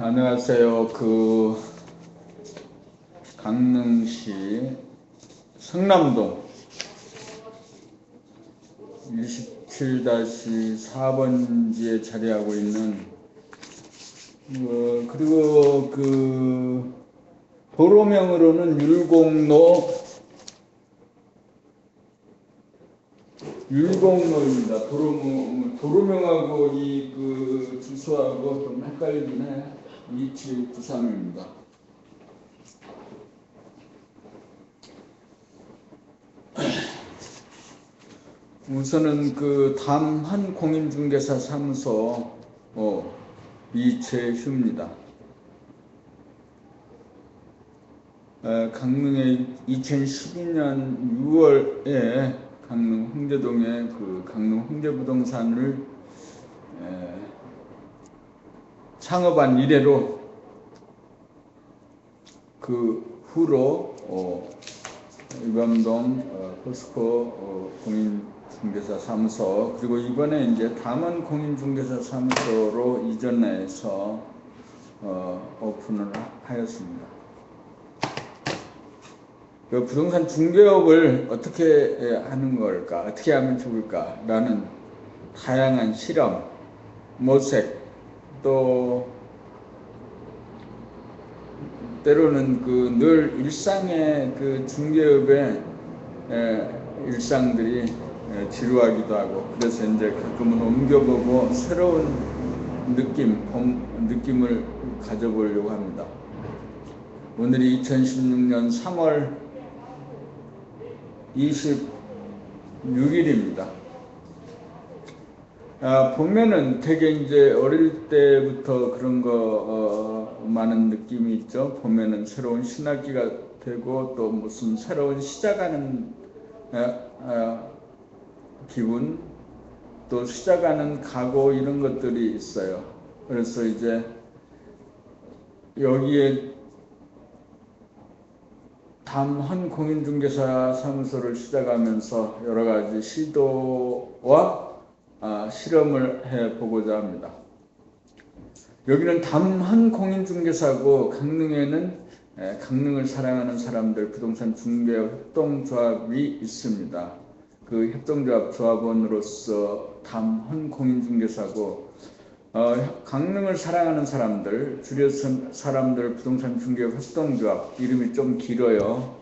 안녕하세요. 강릉시 성남동 27-4번지에 자리하고 있는 그리고 도로명으로는 율곡로입니다. 도로명하고 주소하고 좀 헷갈리긴 해. 2793입니다. 우선은 담한공인중개사 사무소 이채휴입니다. 강릉에 2012년 6월에 강릉 홍제동에 강릉 홍제부동산을 창업한 이래로 그 후로 이밤동 포스코 공인중개사 사무소, 그리고 이번에 이제 담원 공인중개사 사무소로 이전해서 오픈을 하였습니다. 그 부동산 중개업을 어떻게 하는 걸까, 어떻게 하면 좋을까라는 다양한 실험, 모색, 또 때로는 늘 일상의 중개업의 일상들이 지루하기도 하고, 그래서 이제 가끔은 옮겨보고 새로운 느낌을 가져보려고 합니다. 오늘이 2016년 3월 26일입니다. 보면은 되게 이제 어릴 때부터 그런 거 많은 느낌이 있죠. 보면은 새로운 신학기가 되고 또 무슨 새로운 시작하는 기분, 또 시작하는 각오, 이런 것들이 있어요. 그래서 이제 여기에 담한 공인중개사 사무소를 시작하면서 여러 가지 시도와 실험을 해보고자 합니다. 여기는 담한 공인중개사고, 강릉에는 강릉을 사랑하는 사람들 부동산 중개업 협동조합이 있습니다. 그 협동조합 조합원으로서 담한 공인중개사고, 강릉을 사랑하는 사람들, 줄여서 사람들 부동산 중개업 협동조합, 이름이 좀 길고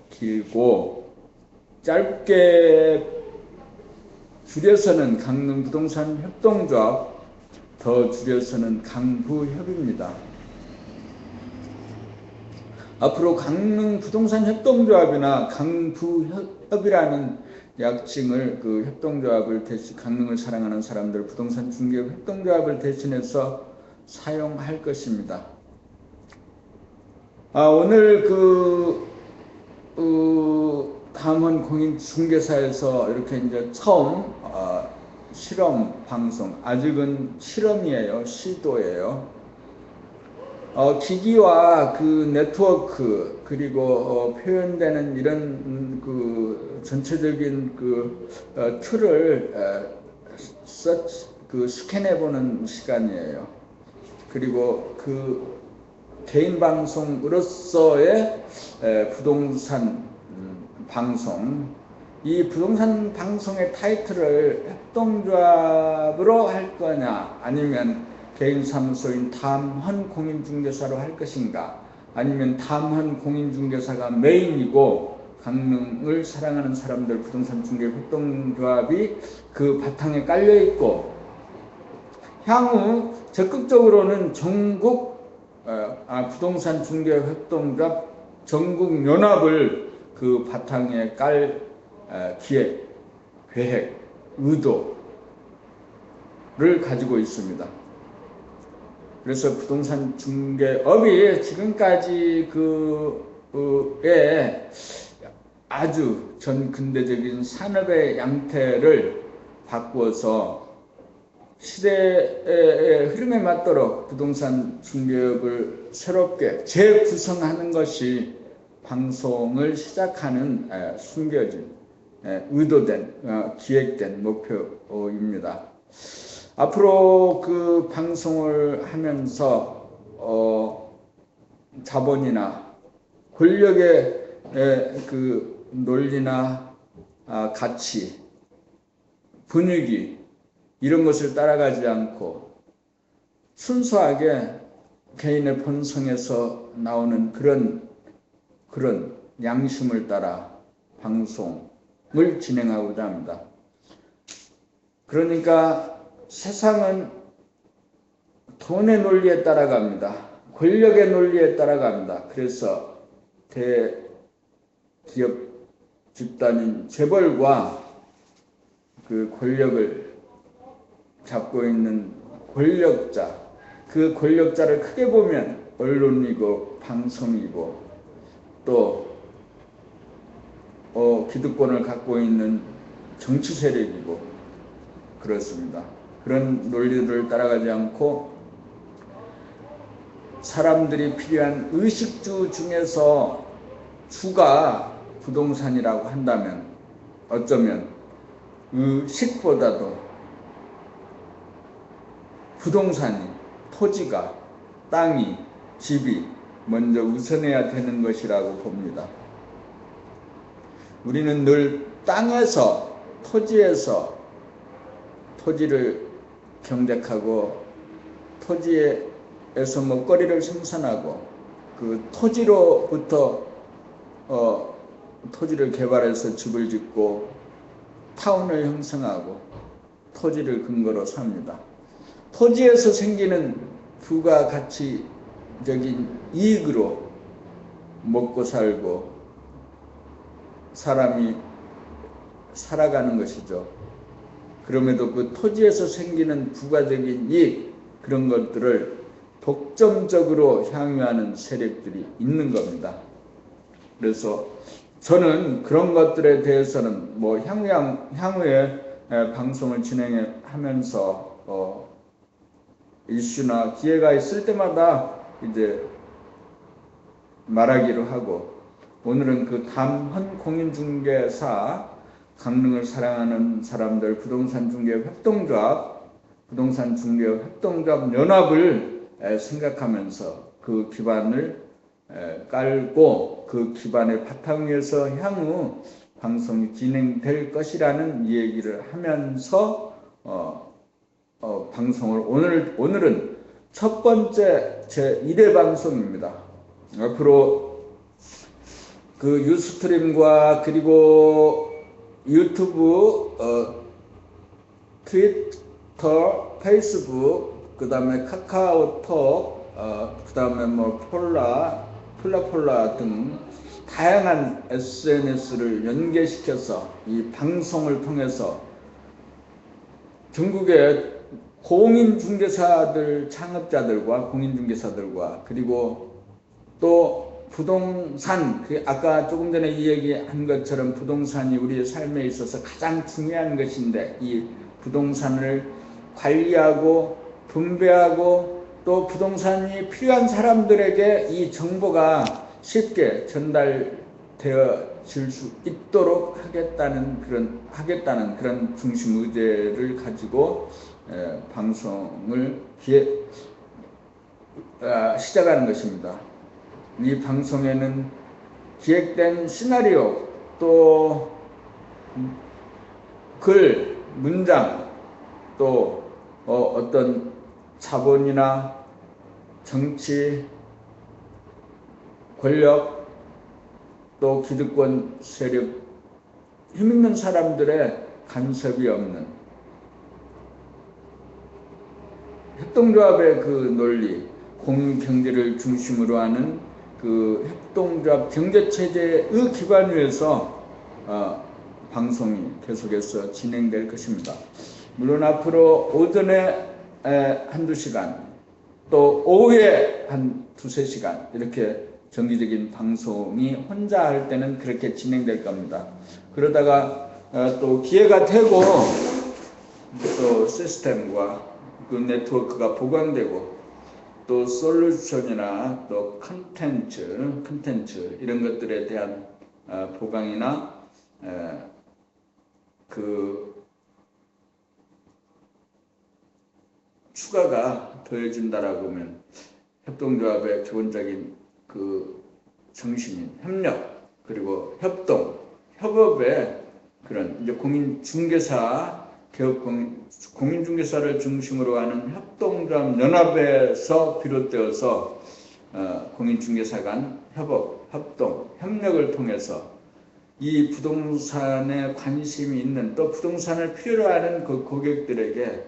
짧게 줄여서는 강릉 부동산 협동조합, 더 줄여서는 강부협입니다. 앞으로 강릉 부동산 협동조합이나 강부협이라는 약칭을 협동조합을 강릉을 사랑하는 사람들 부동산 중개업 협동조합을 대신해서 사용할 것입니다. 오늘 담원 공인중개사에서 이렇게 이제 처음 실험 방송, 아직은 실험이에요, 시도예요. 기기와 네트워크, 그리고 표현되는 이런 전체적인 툴을 스캔해보는 시간이에요. 그리고 개인 방송으로서의 부동산 방송, 이 부동산 방송의 타이틀을 협동조합으로 할 거냐, 아니면 개인 사무소인 담한 공인중개사로 할 것인가, 아니면 담한 공인중개사가 메인이고 강릉을 사랑하는 사람들 부동산 중개 협동조합이 그 바탕에 깔려 있고, 향후 적극적으로는 전국 부동산 중개 협동조합 전국 연합을 그 바탕에 깔 기획, 계획, 의도를 가지고 있습니다. 그래서 부동산 중개업이 지금까지 아주 전근대적인 산업의 양태를 바꾸어서 시대의 흐름에 맞도록 부동산 중개업을 새롭게 재구성하는 것이 방송을 시작하는 숨겨진, 의도된, 기획된 목표입니다. 앞으로 방송을 하면서 자본이나 권력의 그 논리나 가치, 분위기 이런 것을 따라가지 않고 순수하게 개인의 본성에서 나오는 그런 양심을 따라 방송을 진행하고자 합니다. 그러니까 세상은 돈의 논리에 따라갑니다. 권력의 논리에 따라갑니다. 그래서 대기업 집단인 재벌과 그 권력을 잡고 있는 권력자, 그 권력자를 크게 보면 언론이고 방송이고 또 기득권을 갖고 있는 정치 세력이고 그렇습니다. 그런 논리들을 따라가지 않고 사람들이 필요한 의식주 중에서 주가 부동산이라고 한다면 어쩌면 의식보다도 부동산이, 토지가, 땅이, 집이 먼저 우선해야 되는 것이라고 봅니다. 우리는 늘 땅에서, 토지에서 토지를 경작하고 토지에서 먹거리를 생산하고 그 토지로부터 토지를 개발해서 집을 짓고 타운을 형성하고 토지를 근거로 삽니다. 토지에서 생기는 부가가치적인 이익으로 먹고 살고 사람이 살아가는 것이죠. 그럼에도 그 토지에서 생기는 부가적인 이익 그런 것들을 독점적으로 향유하는 세력들이 있는 겁니다. 그래서 저는 그런 것들에 대해서는 뭐 향후에 방송을 진행하면서 이슈나 기회가 있을 때마다 이제 말하기로 하고 오늘은 그 담헌 공인중개사 강릉을 사랑하는 사람들 부동산중개협동조합 연합을 생각하면서 그 기반을 깔고 그 기반의 바탕 위에서 향후 방송이 진행될 것이라는 얘기를 하면서 방송을 오늘은 첫 번째 제 1회 방송입니다. 앞으로 그 유스트림과 그리고 유튜브, 트위터, 페이스북, 그 다음에 카카오톡, 그 다음에 뭐 폴라 등 다양한 SNS를 연계시켜서 이 방송을 통해서 전국의 공인중개사들, 창업자들과 공인중개사들과 그리고 또 부동산, 아까 조금 전에 이 얘기한 것처럼 부동산이 우리의 삶에 있어서 가장 중요한 것인데 이 부동산을 관리하고 분배하고 또 부동산이 필요한 사람들에게 이 정보가 쉽게 전달되어질 수 있도록 하겠다는 그런 중심 의제를 가지고 방송을 시작하는 것입니다. 이 방송에는 기획된 시나리오 또 글, 문장 또 어떤 자본이나 정치, 권력 또 기득권 세력 힘있는 사람들의 간섭이 없는 협동조합의 그 논리, 공유경제를 중심으로 하는 그 협동조합 경제체제의 기반 위에서 방송이 계속해서 진행될 것입니다. 물론 앞으로 오전에 한두 시간 또 오후에 한 두세 시간 이렇게 정기적인 방송이 혼자 할 때는 그렇게 진행될 겁니다. 그러다가 또 기회가 되고 또 시스템과 그 네트워크가 보강되고 또 솔루션이나 또 컨텐츠 이런 것들에 대한 보강이나 그 추가가 더해진다라고 하면 협동조합의 기본적인 그 정신인 협력, 그리고 협동, 협업의 그런 이제 공인중개사 개업 공인중개사를 중심으로 하는 협동조합 연합에서 비롯되어서 공인중개사 간 협업, 협동, 협력을 통해서 이 부동산에 관심이 있는 또 부동산을 필요로 하는 그 고객들에게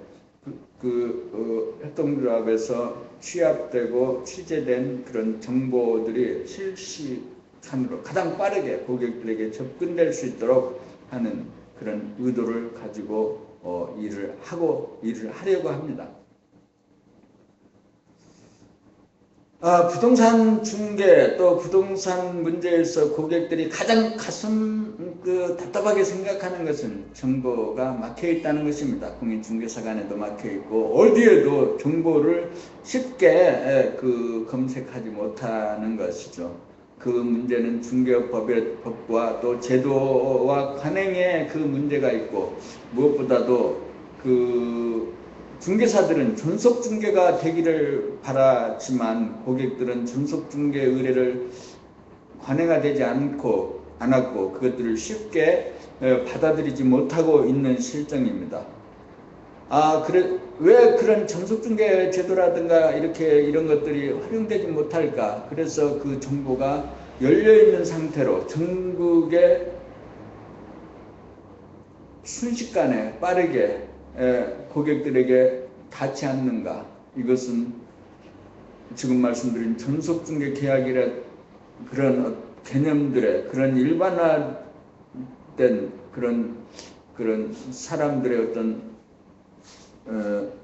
협동조합에서 취합되고 취재된 그런 정보들이 실시간으로 가장 빠르게 고객들에게 접근될 수 있도록 하는 그런 의도를 가지고 일을 하려고 합니다. 부동산 중개 또 부동산 문제에서 고객들이 가장 답답하게 생각하는 것은 정보가 막혀 있다는 것입니다. 공인중개사관에도 막혀 있고 어디에도 정보를 쉽게 검색하지 못하는 것이죠. 그 문제는 중개업법과 또 제도와 관행에 그 문제가 있고, 무엇보다도 중개사들은 존속중개가 되기를 바라지만 고객들은 존속중개 의뢰를 관행화되지 않았고 그것들을 쉽게 받아들이지 못하고 있는 실정입니다. 왜 그런 존속중개 제도라든가 이런 것들이 활용되지 못할까? 그래서 그 정보가 열려있는 상태로 전국에 순식간에 빠르게 고객들에게 닿지 않는가? 이것은 지금 말씀드린 존속중개 계약이라 그런 개념들의 그런 일반화된 그런 사람들의 어떤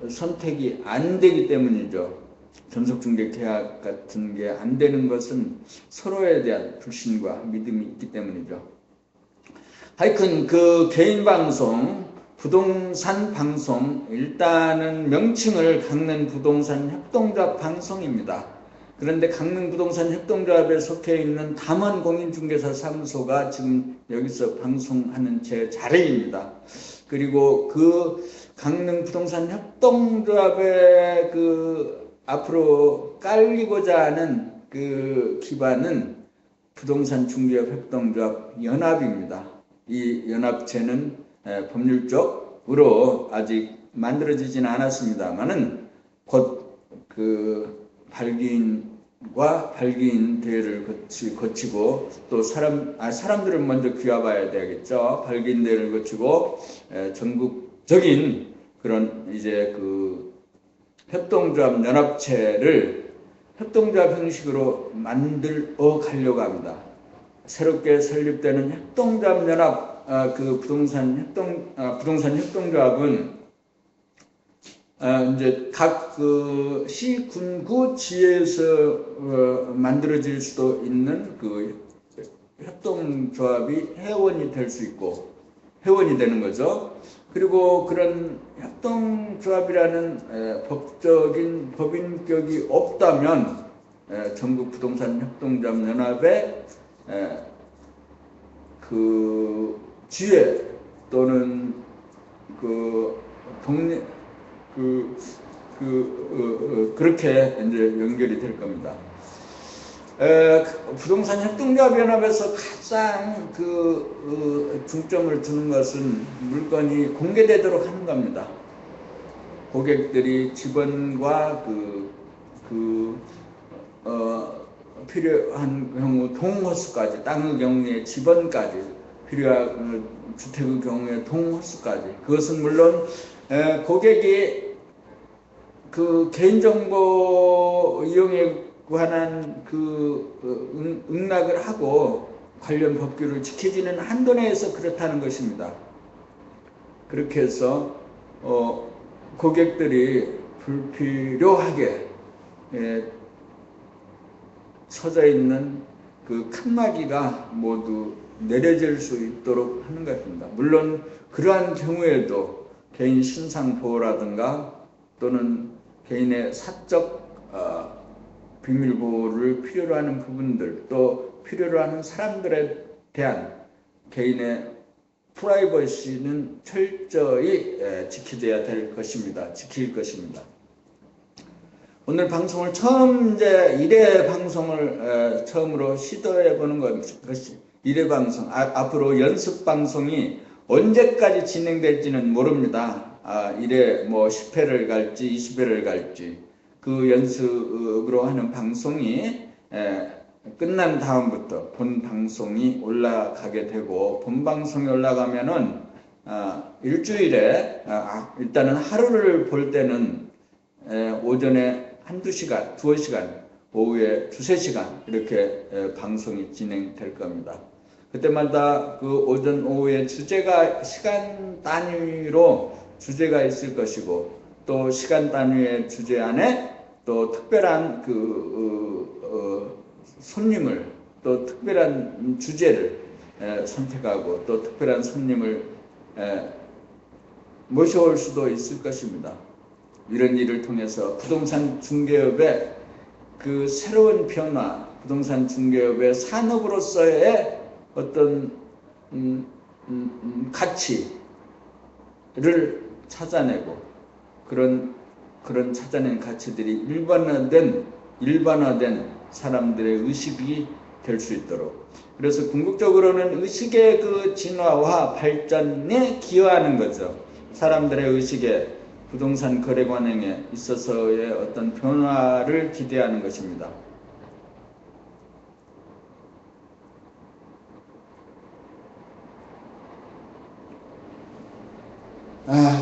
선택이 안 되기 때문이죠. 존속중개 계약 같은 게 안 되는 것은 서로에 대한 불신과 믿음이 있기 때문이죠. 하여튼 개인방송, 부동산 방송, 일단은 명칭을 강릉 부동산 협동조합 방송입니다. 그런데 강릉 부동산 협동조합에 속해 있는 담원 공인중개사 사무소가 지금 여기서 방송하는 제 자리입니다. 그리고 강릉 부동산 협동조합의 앞으로 깔리고자 하는 기반은 부동산 중개업 협동조합 연합입니다. 이 연합체는 법률적으로 아직 만들어지지는 않았습니다만은 곧 발기인과 발기인 대회를 거치고 또 사람들을 먼저 귀합해야 되겠죠. 발기인 대회를 거치고 전국적인 그런 이제 협동조합 연합체를 협동조합 형식으로 만들어 가려고 합니다. 새롭게 설립되는 협동조합 연합 부동산 협동조합은 이제 각 시군구 지에서 만들어질 수도 있는 협동조합이 회원이 될 수 있고 회원이 되는 거죠. 그리고 그런 협동조합이라는 법적인 법인격이 없다면 전국 부동산 협동조합 연합의 지회 또는 동네 그렇게 이제 연결이 될 겁니다. 부동산 협동조합연합에서 가장 중점을 두는 것은 물건이 공개되도록 하는 겁니다. 고객들이 집원과 필요한 경우 동호수까지, 땅의 경우에 집원까지, 필요한 주택의 경우에 동호수까지, 그것은 물론 고객이 개인정보 이용에 관한 응락을 하고 관련 법규를 지켜지는 한도 내에서 그렇다는 것입니다. 그렇게 해서 고객들이 불필요하게 처져 있는 칸막이가 모두 내려질 수 있도록 하는 것입니다. 물론 그러한 경우에도 개인 신상 보호라든가 또는 개인의 사적 비밀 보호를 필요로 하는 부분들, 또 필요로 하는 사람들에 대한 개인의 프라이버시는 철저히 지켜져야 될 것입니다. 지킬 것입니다. 오늘 방송을 처음 이제 1회 방송을 처음으로 시도해 보는 것이 1회 방송. 앞으로 연습 방송이 언제까지 진행될지는 모릅니다. 1회 뭐 10회를 갈지 20회를 갈지 그 연습으로 하는 방송이 끝난 다음부터 본 방송이 올라가게 되고, 본 방송이 올라가면은 일주일에 일단은 하루를 볼 때는 오전에 한두 시간, 두어 시간, 오후에 두세 시간 이렇게 방송이 진행될 겁니다. 그때마다 그 오전, 오후에 주제가 시간 단위로 주제가 있을 것이고, 또 시간 단위의 주제 안에 또 특별한 손님을, 또 특별한 주제를 선택하고 또 특별한 손님을 모셔올 수도 있을 것입니다. 이런 일을 통해서 부동산 중개업의 그 새로운 변화, 부동산 중개업의 산업으로서의 어떤 가치를 찾아내고, 그런 찾아낸 가치들이 일반화된 사람들의 의식이 될 수 있도록, 그래서 궁극적으로는 의식의 그 진화와 발전에 기여하는 거죠. 사람들의 의식에, 부동산 거래 관행에 있어서의 어떤 변화를 기대하는 것입니다.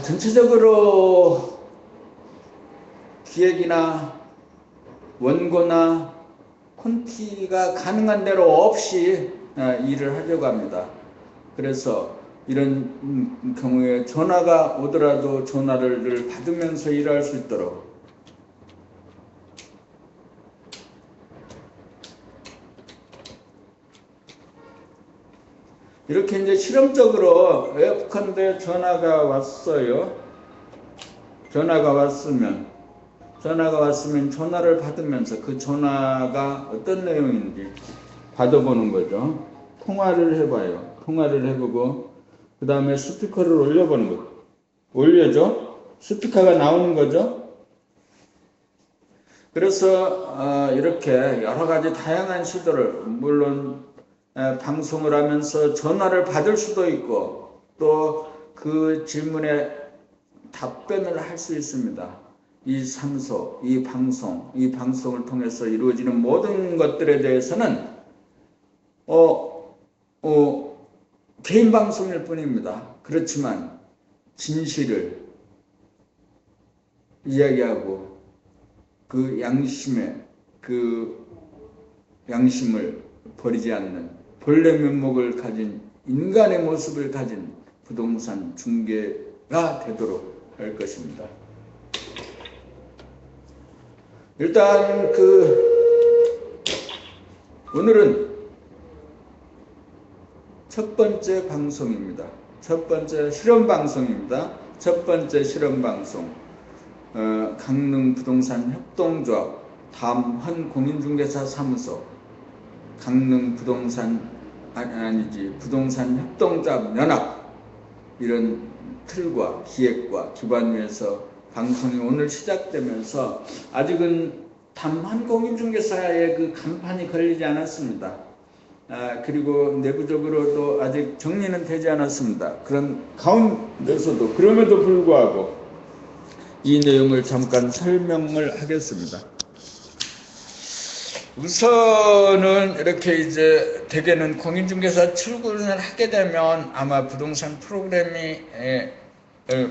전체적으로 기획이나 원고나 콘티가 가능한 대로 없이 일을 하려고 합니다. 그래서 이런 경우에 전화가 오더라도 전화를 받으면서 일할 수 있도록, 이렇게 이제 실험적으로 예컨대 전화가 왔어요. 전화가 왔으면 전화를 받으면서 그 전화가 어떤 내용인지 받아보는 거죠. 통화를 해봐요. 통화를 해보고 그 다음에 스피커를 올려보는 거죠. 올려줘. 스피커가 나오는 거죠. 그래서 이렇게 여러 가지 다양한 시도를, 물론 방송을 하면서 전화를 받을 수도 있고 또 그 질문에 답변을 할 수 있습니다. 이 상소, 이 방송을 통해서 이루어지는 모든 것들에 대해서는 개인 방송일 뿐입니다. 그렇지만 진실을 이야기하고 그 양심을 버리지 않는 본래 면목을 가진 인간의 모습을 가진 부동산 중개가 되도록 할 것입니다. 일단 오늘은 첫 번째 방송입니다. 첫 번째 실험 방송입니다. 첫 번째 실험 방송. 강릉 부동산 협동조합, 담헌 공인중개사 사무소, 강릉 부동산 협동조합 연합, 이런 틀과 기획과 기반 위에서 방송이 오늘 시작되면서 아직은 담헌 공인중개사의 그 간판이 걸리지 않았습니다. 그리고 내부적으로도 아직 정리는 되지 않았습니다. 그런 가운데서도, 그럼에도 불구하고 이 내용을 잠깐 설명을 하겠습니다. 우선은 이렇게 이제 대개는 공인중개사 출근을 하게 되면 아마 부동산 프로그램이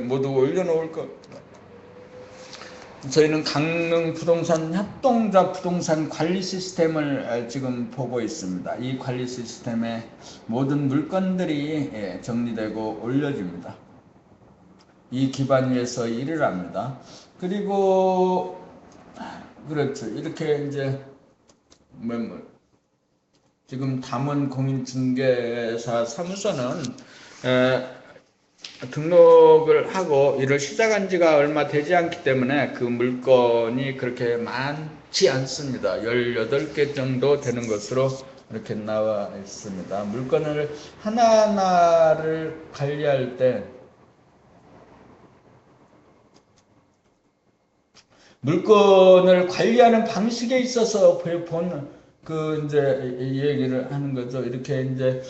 모두 올려놓을 겁니다. 저희는 강릉 부동산 협동조합 부동산 관리 시스템을 지금 보고 있습니다. 이 관리 시스템에 모든 물건들이 정리되고 올려집니다. 이 기반 위에서 일을 합니다. 그리고 그렇죠. 이렇게 이제 지금 담헌 공인중개사 사무소는 등록을 하고 일을 시작한 지가 얼마 되지 않기 때문에 그 물건이 그렇게 많지 않습니다. 18개 정도 되는 것으로 이렇게 나와 있습니다. 물건을 하나하나를 관리할 때 물건을 관리하는 방식에 있어서 본 이제 얘기를 하는 거죠. 이렇게 이제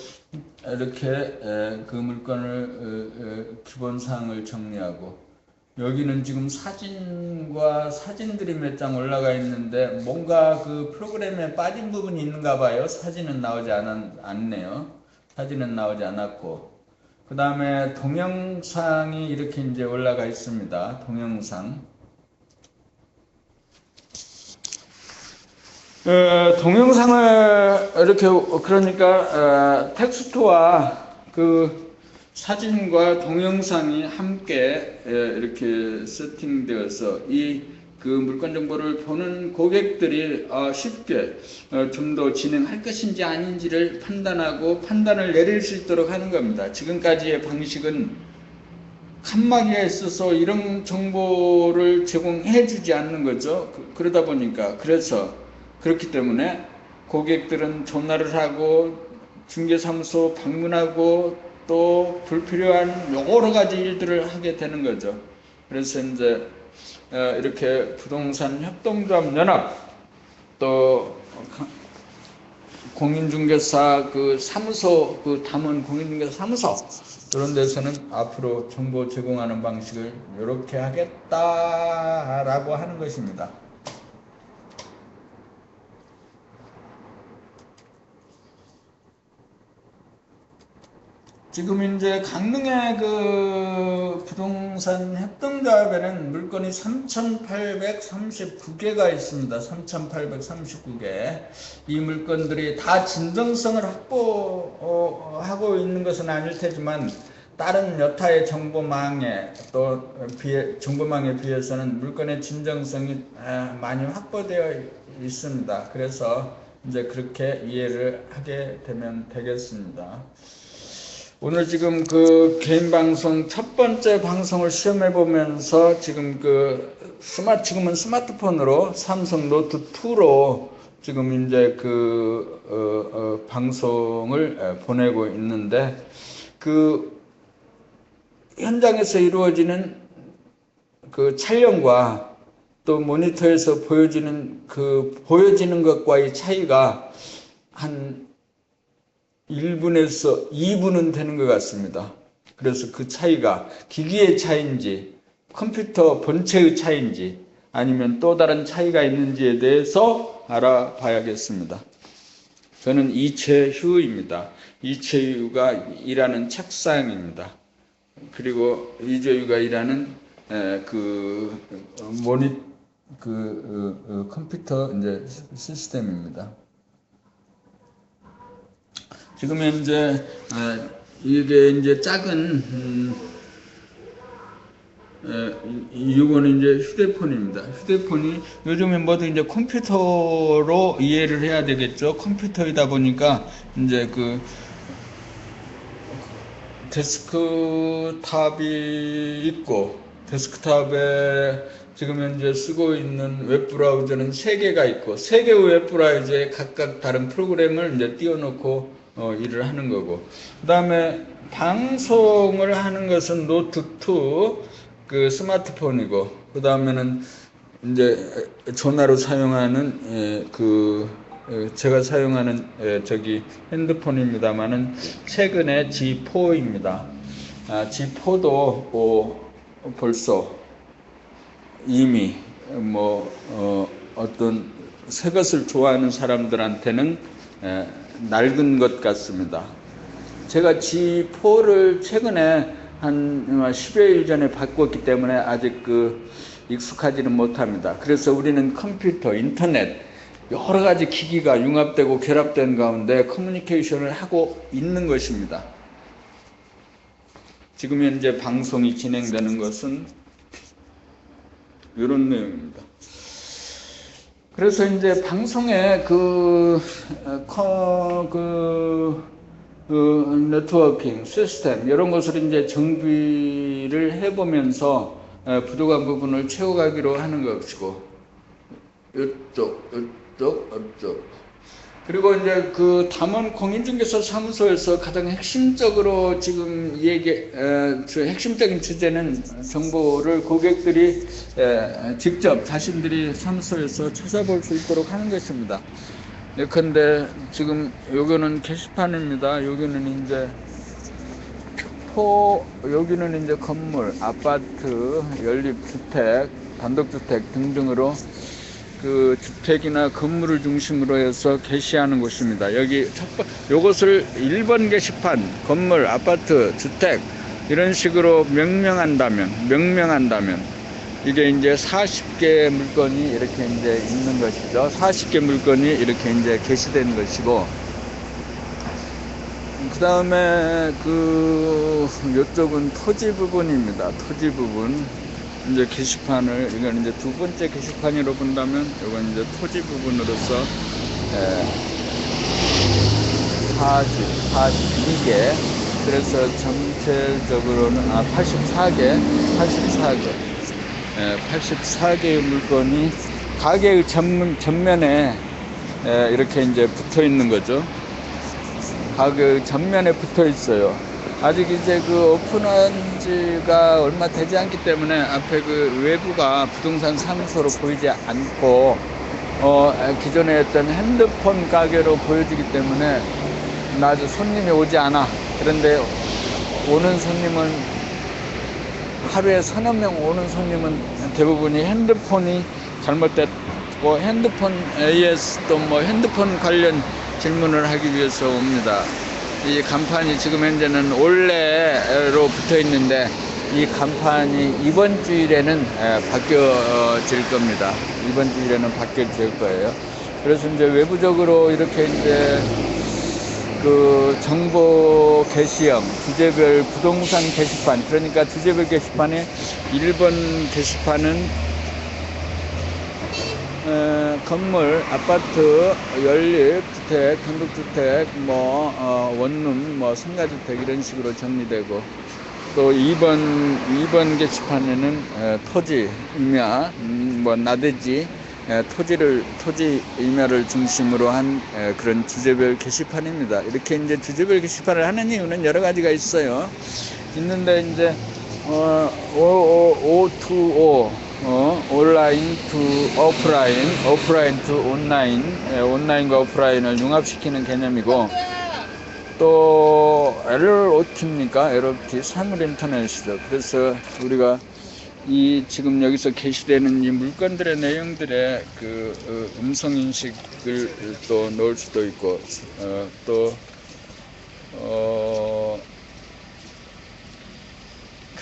이렇게 그 물건을 기본 사항을 정리하고, 여기는 지금 사진과 사진들이 몇 장 올라가 있는데 뭔가 그 프로그램에 빠진 부분이 있는가 봐요. 사진은 나오지 않네요. 사진은 나오지 않았고, 그 다음에 동영상이 이렇게 이제 올라가 있습니다. 동영상. 동영상을 이렇게, 그러니까 텍스트와 그 사진과 동영상이 함께 이렇게 세팅되어서 그 물건 정보를 보는 고객들이 쉽게 좀 더 진행할 것인지 아닌지를 판단하고 판단을 내릴 수 있도록 하는 겁니다. 지금까지의 방식은 칸막이에 있어서 이런 정보를 제공해 주지 않는 거죠. 그러다 보니까, 그렇기 때문에 고객들은 전화를 하고 중개사무소 방문하고 또 불필요한 여러 가지 일들을 하게 되는 거죠. 그래서 이제 이렇게 부동산 협동조합 연합, 또 공인중개사 그 사무소, 그 담원 공인중개사 사무소, 이런 데서는 앞으로 정보 제공하는 방식을 이렇게 하겠다라고 하는 것입니다. 지금 이제 강릉의 그 부동산 협동조합에는 물건이 3,839개가 있습니다. 3,839개. 이 물건들이 다 진정성을 확보하고 있는 것은 아닐 테지만, 다른 여타의 정보망에 정보망에 비해서는 물건의 진정성이 많이 확보되어 있습니다. 그래서 이제 그렇게 이해를 하게 되면 되겠습니다. 오늘 지금 그 개인 방송 첫 번째 방송을 시험해 보면서 지금은 스마트폰으로 삼성 노트 2로 지금 이제 방송을 보내고 있는데, 그 현장에서 이루어지는 그 촬영과 또 모니터에서 보여지는 것과의 차이가 한 1분에서 2분은 되는 것 같습니다. 그래서 그 차이가 기기의 차이인지 컴퓨터 본체의 차이인지 아니면 또 다른 차이가 있는지에 대해서 알아봐야겠습니다. 저는 이채휴입니다. 이채휴가 일하는 책상입니다. 그리고 이재유가 일하는 컴퓨터 이제 시스템입니다. 지금 현재 이게 이제 작은 이거는 이제 휴대폰입니다. 휴대폰이 요즘에 모두 이제 컴퓨터로 이해를 해야 되겠죠. 컴퓨터이다 보니까 이제 그 데스크탑이 있고, 데스크탑에 지금 현재 쓰고 있는 웹브라우저는 3개가 있고, 3개의 웹브라우저에 각각 다른 프로그램을 이제 띄워놓고 일을 하는 거고, 그 다음에 방송을 하는 것은 노트2 그 스마트폰이고, 그 다음에는 이제 전화로 사용하는 제가 사용하는 핸드폰입니다만은 최근에 G4입니다. G4도 벌써 이미 어떤 새 것을 좋아하는 사람들한테는 낡은 것 같습니다. 제가 G4를 최근에 한 10여일 전에 바꿨기 때문에 아직 익숙하지는 못합니다. 그래서 우리는 컴퓨터, 인터넷, 여러 가지 기기가 융합되고 결합된 가운데 커뮤니케이션을 하고 있는 것입니다. 지금 현재 방송이 진행되는 것은 이런 내용입니다. 그래서 이제 방송에 네트워킹 시스템 이런 것을 이제 정비를 해보면서 부족한 부분을 채워가기로 하는 것이고, 이쪽. 그리고 이제 그 담원 공인중개사 사무소에서 가장 핵심적으로 지금 핵심적인 주제는 정보를 고객들이 직접 자신들이 사무소에서 찾아볼 수 있도록 하는 것입니다. 예컨대 지금 요거는 게시판입니다. 여기는 이제 건물, 아파트, 연립주택, 단독주택 등등으로 그 주택이나 건물을 중심으로 해서 게시하는 곳입니다. 요것을 1번 게시판, 건물, 아파트, 주택 이런 식으로 명명한다면 이게 이제 40개 물건이 이렇게 이제 있는 것이죠. 40개 물건이 이렇게 이제 게시된 것이고, 그 다음에 요쪽은 토지 부분입니다. 토지 부분. 이제 게시판을, 이건 이제 두 번째 게시판으로 본다면, 이건 이제 토지 부분으로서 42개. 그래서 전체적으로는 84개의 물건이 가게의 전면에 이렇게 이제 붙어 있는 거죠. 가게 전면에 붙어 있어요. 아직 이제 오픈한 지가 얼마 되지 않기 때문에 앞에 외부가 부동산 사무소로 보이지 않고 기존에 했던 핸드폰 가게로 보여지기 때문에 아주 손님이 오지 않아. 그런데 오는 손님은 하루에 서너 명 오는 손님은 대부분이 핸드폰이 잘못됐고 핸드폰 AS 또 핸드폰 관련 질문을 하기 위해서 옵니다. 이 간판이 지금 현재는 올레로 붙어 있는데 이 간판이 이번 주일에는 바뀌어질 겁니다. 이번 주일에는 바뀌어질 거예요. 그래서 이제 외부적으로 이렇게 이제 정보 게시형, 주제별 부동산 게시판, 그러니까 주제별 게시판에 1번 게시판은 건물, 아파트, 연립, 주택, 단독주택, 원룸, 상가주택 이런 식으로 정리되고, 또 2번 게시판에는 토지, 임야, 나대지, 토지 임야를 중심으로 한 그런 주제별 게시판입니다. 이렇게 이제 주제별 게시판을 하는 이유는 여러 가지가 있어요. 있는데 이제 O2O 온라인 to 오프라인, 오프라인 to 온라인, 온라인과 오프라인을 융합시키는 개념이고, 또 LOT입니까? LOT, 사물 인터넷이죠. 그래서 우리가 지금 여기서 게시되는 이 물건들의 내용들의 음성 인식을 또 넣을 수도 있고,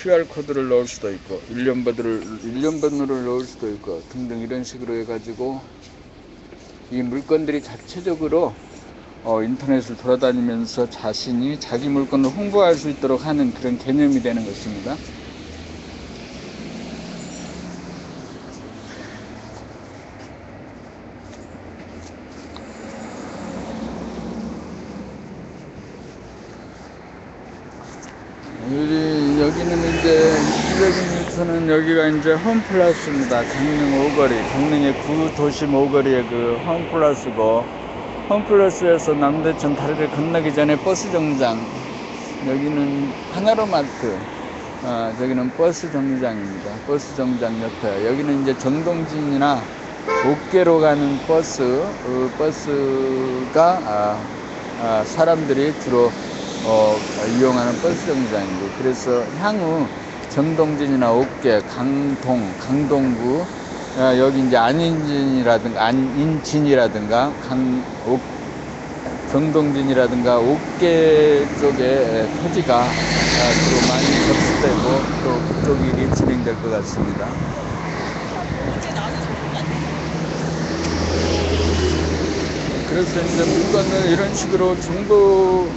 QR코드를 넣을 수도 있고, 일련 번호를 넣을 수도 있고, 등등 이런 식으로 해가지고, 이 물건들이 자체적으로, 인터넷을 돌아다니면서 자기 물건을 홍보할 수 있도록 하는 그런 개념이 되는 것입니다. 여기는 이제 이쪽적인 뉴스는 여기가 이제 홈플러스입니다. 강릉 오거리, 강릉의 구도심 오거리의 홈플러스고, 홈플러스에서 남대천 다리를 건너기 전에 버스 정장, 여기는 하나로마트, 저기는 버스 정류장입니다. 버스 정장 옆에 여기는 이제 정동진이나 옥계로 가는 버스가 사람들이 주로 이용하는 버스 정류장이고, 그래서 향후 정동진이나 옥계, 강동구, 여기 이제 안인진이라든가 정동진이라든가 옥계 쪽에 토지가 주로 많이 접수되고 또 그쪽 일이 진행될 것 같습니다. 그래서 이제 물건을 이런 식으로 정보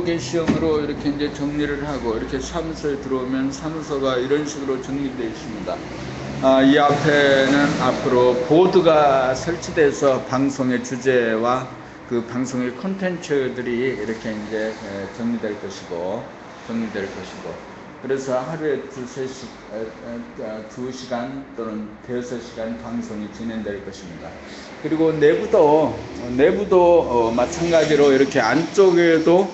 게시형으로 이렇게 이제 정리를 하고, 이렇게 사무소에 들어오면 사무소가 이런 식으로 정리되어 있습니다. 이 앞에는 앞으로 보드가 설치돼서 방송의 주제와 그 방송의 콘텐츠들이 이렇게 이제 정리될 것이고, 그래서 하루에 두 시간 또는 5시간 방송이 진행될 것입니다. 그리고 내부도 마찬가지로 이렇게 안쪽에도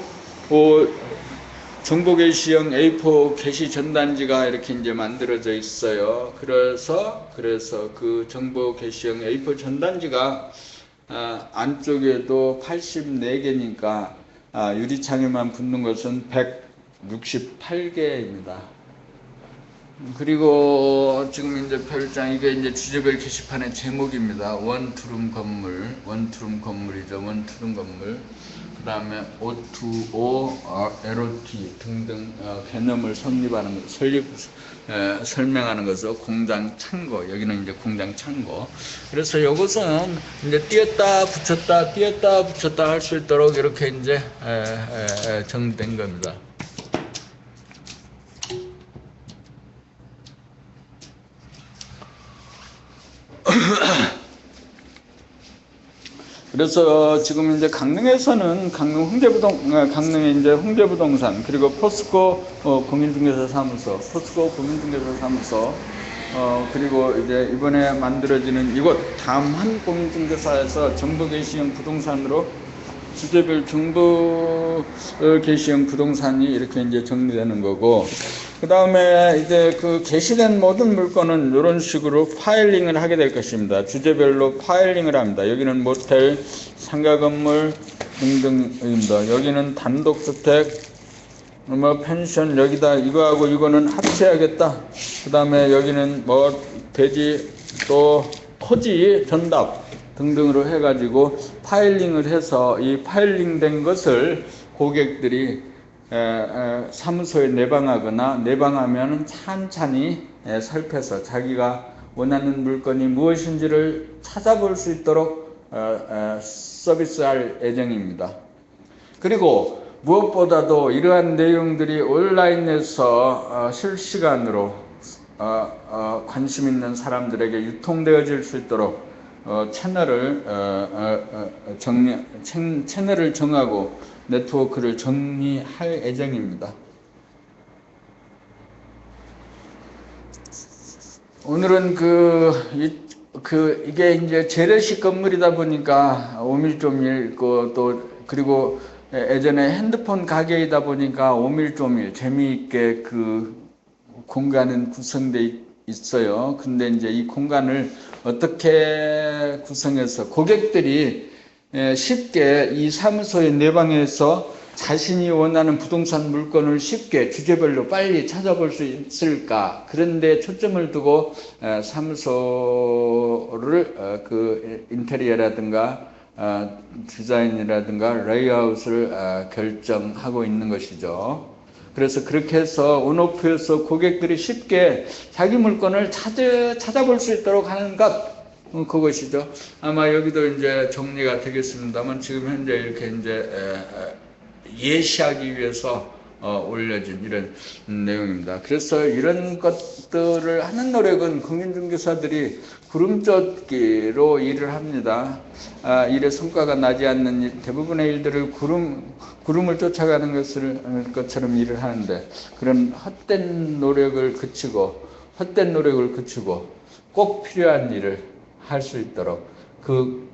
정보 게시형 A4 게시 전단지가 이렇게 이제 만들어져 있어요. 그래서 그 정보 게시형 A4 전단지가 안쪽에도 84개니까 유리창에만 붙는 것은 168개입니다. 그리고 지금 이제 별장, 이게 이제 주제별 게시판의 제목입니다. 원투룸 건물이죠. 원투룸 건물. 그 다음에 O2O, LOT 등등 개념을 설명하는 것은 공장 창고. 여기는 이제 공장 창고. 그래서 이것은 이제 띄었다 붙였다 할 수 있도록 이렇게 이제 정된 겁니다. 그래서 지금 이제 강릉에서는 강릉에 이제 홍대부동산, 그리고 포스코 공인중개사 사무소, 그리고 이제 이번에 만들어지는 이곳 담한 공인중개사에서 정보 게시형 부동산으로 주제별 정보 게시형 부동산이 이렇게 이제 정리되는 거고, 그 다음에 이제 그 게시된 모든 물건은 이런 식으로 파일링을 하게 될 것입니다. 주제별로 파일링을 합니다. 여기는 모텔, 상가 건물 등등입니다. 여기는 단독주택, 펜션, 여기다 이거하고 이거는 합체하겠다. 그 다음에 여기는 대지, 또 토지 전답 등등으로 해가지고 파일링을 해서 이 파일링된 것을 고객들이 사무소에 내방하면 찬찬히 살펴서 자기가 원하는 물건이 무엇인지를 찾아볼 수 있도록 서비스할 예정입니다. 그리고 무엇보다도 이러한 내용들이 온라인에서 실시간으로 관심 있는 사람들에게 유통되어질 수 있도록 채널을 정하고 네트워크를 정리할 예정입니다. 오늘은 이게 이제 재래식 건물이다 보니까 오밀조밀, 그리고 예전에 핸드폰 가게이다 보니까 오밀조밀 재미있게 그 공간은 구성되어 있어요. 근데 이제 이 공간을 어떻게 구성해서 고객들이 쉽게 이 사무소에 내방해서 자신이 원하는 부동산 물건을 쉽게 주제별로 빨리 찾아볼 수 있을까? 그런데 초점을 두고 사무소를 그 인테리어라든가 디자인이라든가 레이아웃을 결정하고 있는 것이죠. 그래서 그렇게 해서 온오프에서 고객들이 쉽게 자기 물건을 찾아볼 수 있도록 하는 것, 그것이죠. 아마 여기도 이제 정리가 되겠습니다만 지금 현재 이렇게 이제 예시하기 위해서 올려진 이런 내용입니다. 그래서 이런 것들을 하는 노력은 공인중개사들이 구름쫓기로 일을 합니다. 일의 성과가 나지 않는 대부분의 일들을 구름을 쫓아가는 것처럼 일을 하는데, 그런 헛된 노력을 그치고 꼭 필요한 일을 할 수 있도록 그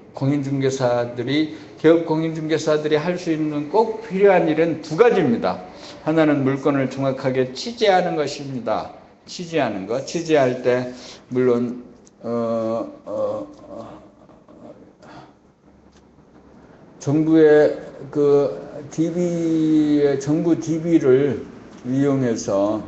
개업 공인중개사들이 할 수 있는 꼭 필요한 일은 두 가지입니다. 하나는 물건을 정확하게 취재하는 것입니다. 취재할 때 물론 정부의 정부 DB를 이용해서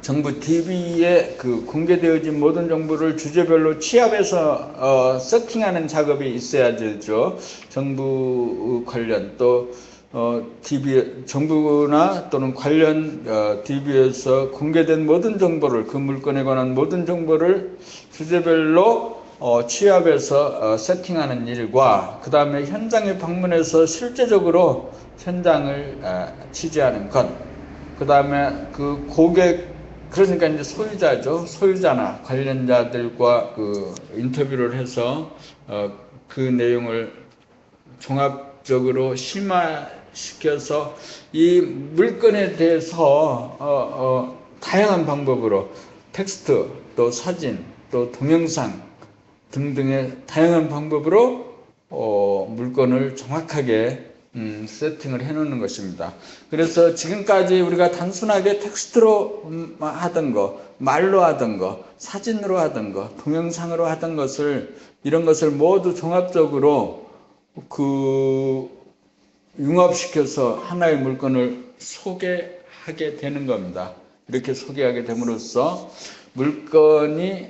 정부 DB에 공개되어진 모든 정보를 주제별로 취합해서 세팅하는 작업이 있어야 되죠. 정부 관련 또 정부나 또는 관련 DB에서 공개된 모든 정보를, 그 물건에 관한 모든 정보를 주제별로 취합해서 세팅하는 일과, 그 다음에 현장에 방문해서 실제적으로 현장을 취재하는 것, 그 다음에 그 고객, 그러니까 이제 소유자나 관련자들과 인터뷰를 해서 그 내용을 종합적으로 융합시켜서 이 물건에 대해서 다양한 방법으로 텍스트, 또 사진, 또 동영상 등등의 다양한 방법으로 물건을 정확하게 세팅을 해 놓는 것입니다. 그래서 지금까지 우리가 단순하게 텍스트로 하던 거, 말로 하던 거, 사진으로 하던 거, 동영상으로 하던 것을, 이런 것을 모두 종합적으로 융합시켜서 하나의 물건을 소개하게 되는 겁니다. 이렇게 소개하게 됨으로써 물건이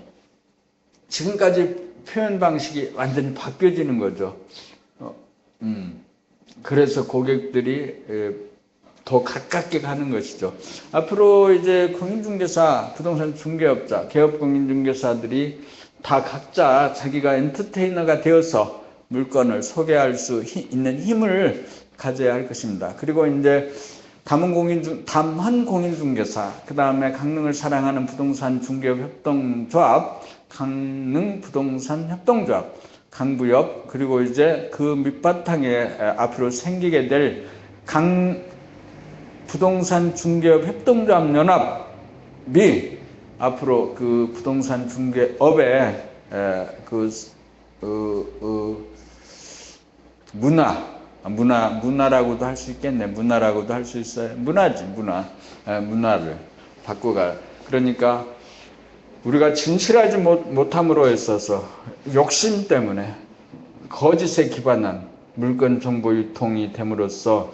지금까지 표현 방식이 완전히 바뀌어지는 거죠. 그래서 고객들이 더 가깝게 가는 것이죠. 앞으로 이제 공인중개사, 부동산 중개업자, 개업 공인중개사들이 다 각자 자기가 엔터테이너가 되어서 물건을 소개할 수 있는 힘을 가져야 할 것입니다. 그리고 이제 담한 공인중개사, 그 다음에 강릉을 사랑하는 부동산 중개업 협동조합, 강릉 부동산 협동조합, 강부협, 그리고 이제 그 밑바탕에 앞으로 생기게 될 부동산 중개업 협동조합 연합이 앞으로 그 부동산 중개업의 문화라고도 할 수 있겠네. 문화라고도 할 수 있어요. 문화지, 문화를 바꿔가. 그러니까 우리가 진실하지 못함으로 있어서 욕심 때문에 거짓에 기반한 물건 정보 유통이 됨으로써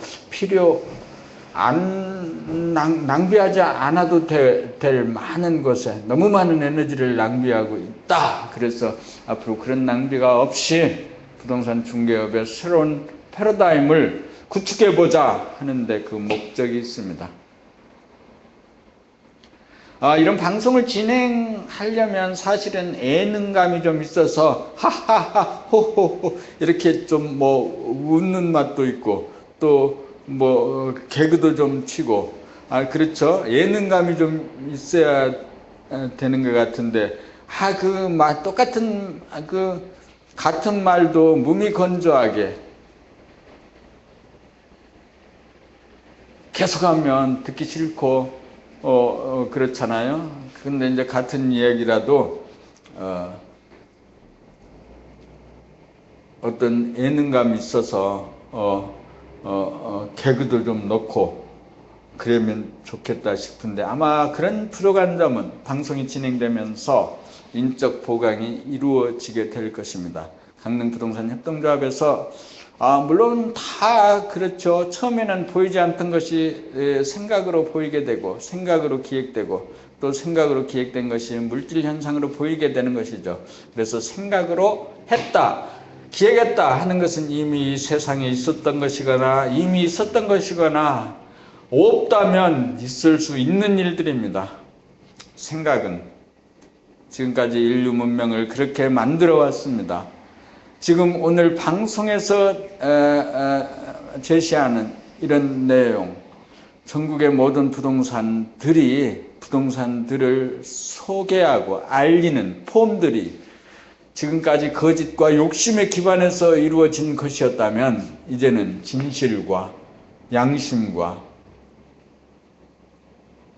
낭비하지 않아도 될 많은 것에 너무 많은 에너지를 낭비하고 있다. 그래서 앞으로 그런 낭비가 없이 부동산 중개업의 새로운 패러다임을 구축해보자 하는데 그 목적이 있습니다. 이런 방송을 진행하려면 사실은 예능감이 좀 있어서 하하하 호호호 이렇게 좀 웃는 맛도 있고 또 개그도 좀 치고 그렇죠. 예능감이 좀 있어야 되는 것 같은데 같은 말도 무미건조하게 계속하면 듣기 싫고 그렇잖아요. 근데 이제 같은 이야기라도 어떤 예능감이 있어서 개그도 좀 넣고 그러면 좋겠다 싶은데 아마 그런 부족한 점은 방송이 진행되면서 인적 보강이 이루어지게 될 것입니다. 강릉 부동산 협동조합에서 물론 다 그렇죠. 처음에는 보이지 않던 것이 생각으로 보이게 되고 생각으로 기획되고 또 생각으로 기획된 것이 물질 현상으로 보이게 되는 것이죠. 그래서 생각으로 했다, 기획했다 하는 것은 이미 세상에 있었던 것이거나 이미 있었던 것이거나 없다면 있을 수 있는 일들입니다. 생각은 지금까지 인류 문명을 그렇게 만들어 왔습니다. 지금 오늘 방송에서 제시하는 이런 내용, 전국의 모든 부동산들을 소개하고 알리는 폼들이 지금까지 거짓과 욕심에 기반해서 이루어진 것이었다면 이제는 진실과 양심과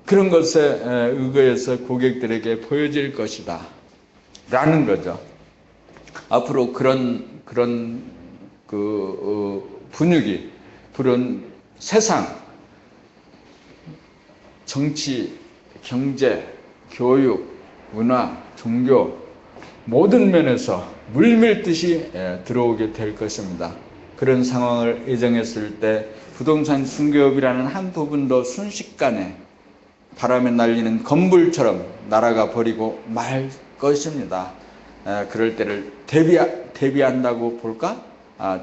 그런 것에 의거해서 고객들에게 보여질 것이다 라는 거죠. 앞으로 그런 분위기, 그런 세상, 정치, 경제, 교육, 문화, 종교 모든 면에서 물밀듯이 들어오게 될 것입니다. 그런 상황을 예정했을 때 부동산 중개업이라는 한 부분도 순식간에 바람에 날리는 건불처럼 날아가 버리고 말 것입니다. 그럴 때를 대비한다고 볼까?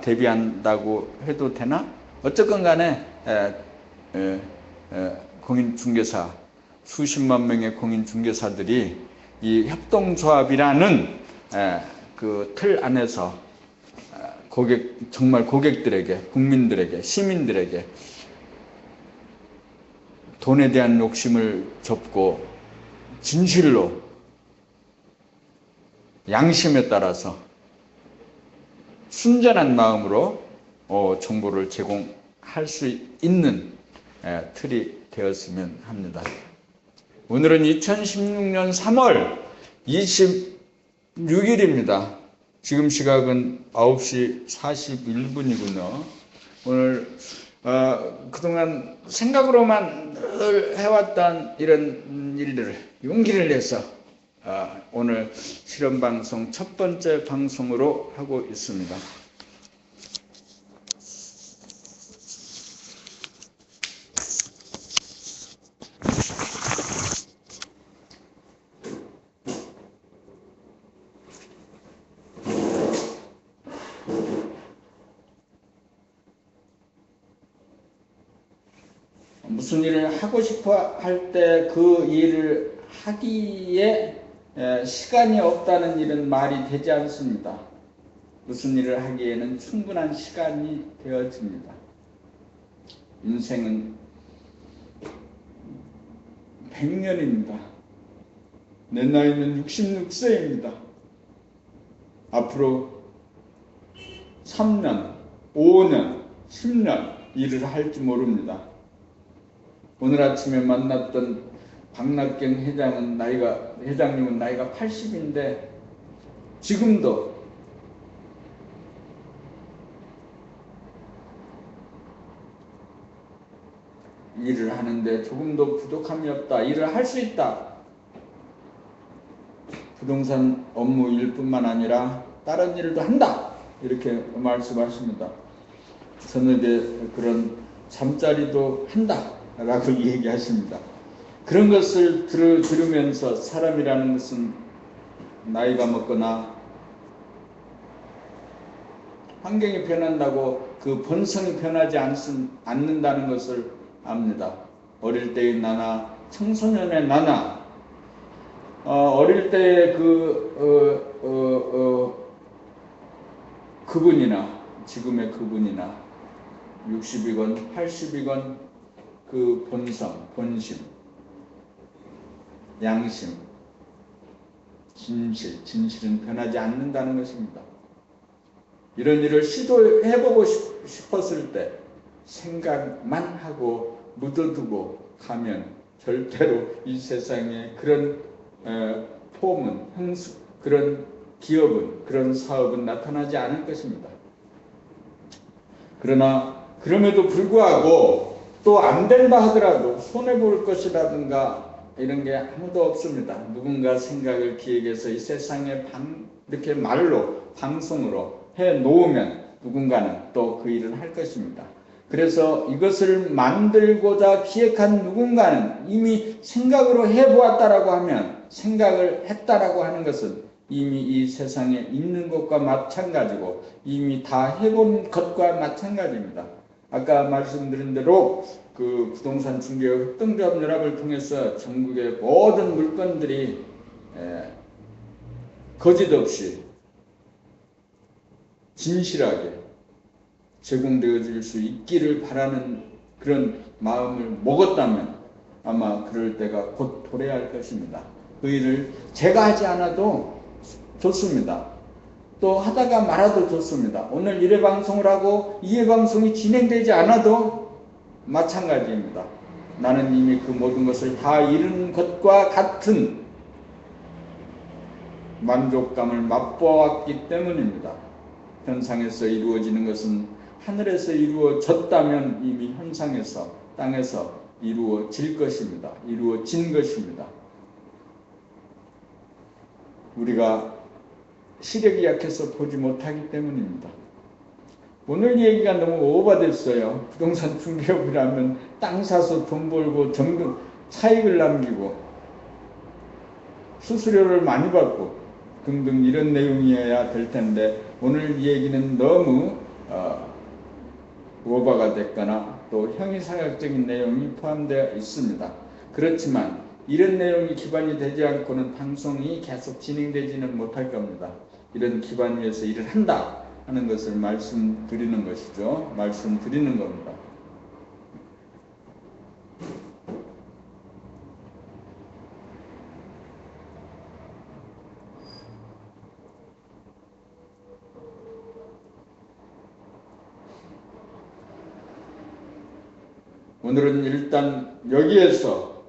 대비한다고 해도 되나? 어쨌건 간에 공인중개사, 수십만 명의 공인중개사들이 이 협동조합이라는 그 틀 안에서 정말 고객들에게, 국민들에게, 시민들에게 돈에 대한 욕심을 접고 진실로 양심에 따라서 순전한 마음으로 정보를 제공할 할 수 있는 틀이 되었으면 합니다. 오늘은 2016년 3월 26일입니다. 지금 시각은 9시 41분이군요. 오늘 그동안 생각으로만 늘 해왔던 이런 일들을 용기를 내서 오늘 실험방송 첫 번째 방송으로 하고 있습니다. 무슨 일을 하고 싶어 할 때 그 일을 하기에 시간이 없다는 일은 말이 되지 않습니다. 무슨 일을 하기에는 충분한 시간이 되어집니다. 인생은 100년입니다. 내 나이는 66세입니다. 앞으로 3년, 5년, 10년 일을 할지 모릅니다. 오늘 아침에 만났던 박낙경 회장님은 나이가 80인데 지금도 일을 하는데 조금도 부족함이 없다. 일을 할 수 있다. 부동산 업무 일뿐만 아니라 다른 일도 한다. 이렇게 말씀하십니다. 저녁에 그런 잠자리도 한다. 라고 얘기하십니다. 그런 것을 들으면서 사람이라는 것은 나이가 먹거나 환경이 변한다고 그 본성이 변하지 않는다는 것을 압니다. 어릴 때의 나나 청소년의 나나 어릴 때의 그분이나 지금의 그분이나 60이건 80이건 그 본성, 본심, 양심, 진실은 변하지 않는다는 것입니다. 이런 일을 시도해보고 싶었을 때 생각만 하고 묻어두고 가면 절대로 이 세상에 그런 폼은, 그런 기업은, 그런 사업은 나타나지 않을 것입니다. 그러나 그럼에도 불구하고 또 안 된다 하더라도 손해볼 것이라든가 이런 게 아무도 없습니다. 누군가 생각을 기획해서 이 세상에 이렇게 말로 방송으로 해놓으면 누군가는 또 그 일을 할 것입니다. 그래서 이것을 만들고자 기획한 누군가는 이미 생각으로 해보았다라고 하면 생각을 했다라고 하는 것은 이미 이 세상에 있는 것과 마찬가지고 이미 다 해본 것과 마찬가지입니다. 아까 말씀드린 대로 그 부동산 중개업 협동조합연합을 통해서 전국의 모든 물건들이 거짓 없이 진실하게 제공되어질 수 있기를 바라는 그런 마음을 먹었다면 아마 그럴 때가 곧 도래할 것입니다. 그 일을 제가 하지 않아도 좋습니다. 또 하다가 말아도 좋습니다. 오늘 1회 방송을 하고 2회 방송이 진행되지 않아도 마찬가지입니다. 나는 이미 그 모든 것을 다 이룬 것과 같은 만족감을 맛보았기 때문입니다. 현상에서 이루어지는 것은 하늘에서 이루어졌다면 이미 현상에서 땅에서 이루어질 것입니다. 이루어진 것입니다. 우리가 시력이 약해서 보지 못하기 때문입니다. 오늘 얘기가 너무 오버됐어요. 부동산 중개업이라면 땅 사서 돈 벌고 정금 차익을 남기고 수수료를 많이 받고 등등 이런 내용이어야 될 텐데 오늘 얘기는 너무 오버가 됐거나 또 형이상학적인 내용이 포함되어 있습니다. 그렇지만 이런 내용이 기반이 되지 않고는 방송이 계속 진행되지는 못할 겁니다. 이런 기반 위에서 일을 한다 하는 것을 말씀드리는 것이죠. 말씀드리는 겁니다. 오늘은 일단 여기에서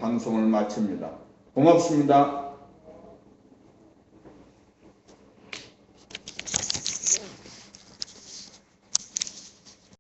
방송을 마칩니다. 고맙습니다.